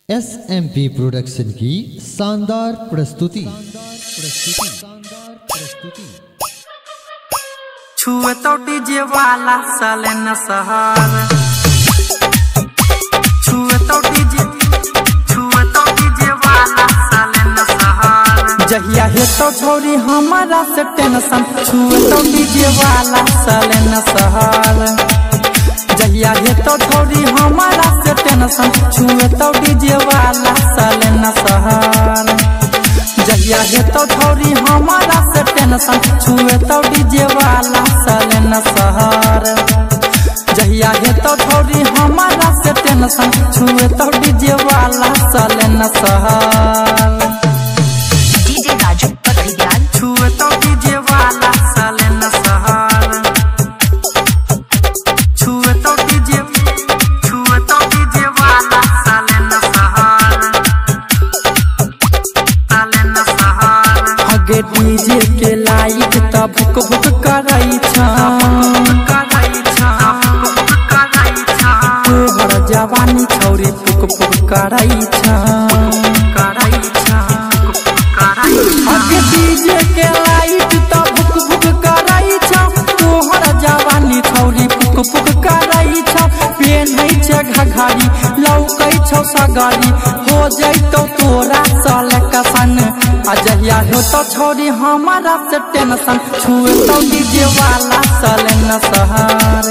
SMP production की शानदार प्रस्तुति। छुए तो डीजे वाला साले न सहार, छुए तो डीजे वाला साले न सहार। जहिया है तो छोरी हमारा से टेंशन, छुए तो डीजे वाला साले न सहार। जहिया है तो छोरी हमारा से टेंशन, छुए तो डीजे वाला साले न सहार। जहिया है तो छोरी हमारा से टेंशन, छुए तो डीजे वाला साले न सहार। जहिया है तो छोरी हमारा से टेंशन, छुए तो डीजे वाला साले न सहार। डीजे राजू पत्रियाल छुए तो डीजे वाला साले न सहार। छुए तो डीजे वाला साले न सहार, साले न सहार। आगे डीजे के लाइट तब भुक भुक करई छा, तोहर जवानी छौरी फुक फुक करई छा। आगे डीजे के लाइट तब भुक भुक करई छा, तोहर जवानी छौरी फुक फुक करई छा। पेन्है छे घघारी लौकै छौ सगारी, हो जैतो तोरा साले कसन। अजहिया हो तो छोरी हमारा से टेंशन, छुए तो डीजे वाला साले न सहार।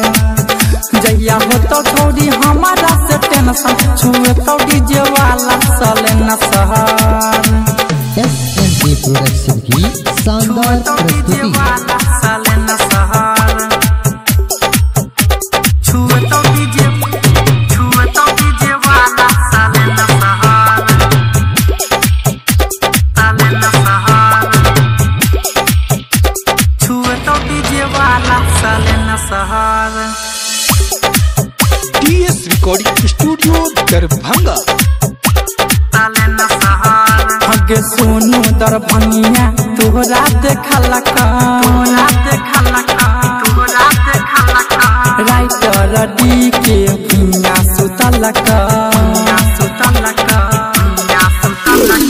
जहिया हो तो छोरी हमारा से टेंशन, छुए तो डीजे वाला साले न सहार। SMP प्रोडक्शन की शानदार प्रस्तुति। साले न सहार। छुए तो डीजे वाला साले न सहार, साले न सहार। छुए तो डीजे वाला साले न सहार। DS recording studio Darbhanga. साले न सहार। आगे सोनू दरभंगिया तोहरा देखला का, राइटर डी के पिया सुतल का।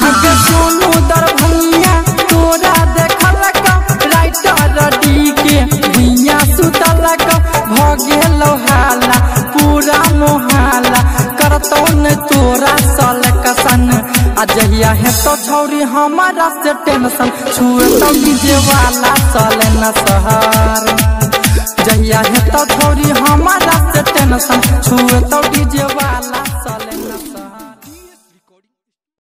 आगे सोनू दरभंगिया तोरा देखला का, राइटर डी के पिया सुतल का। भगे लोहाला पूरा मोहाला, करतो न तोरा साल कसन। अजहिया है तो छोरी हमारा से टेंशन, छुए तो डीजे वाला साले न सहार। जहिया है तो छोरी हमारा से टेंशन, छुए तो डीजे वाला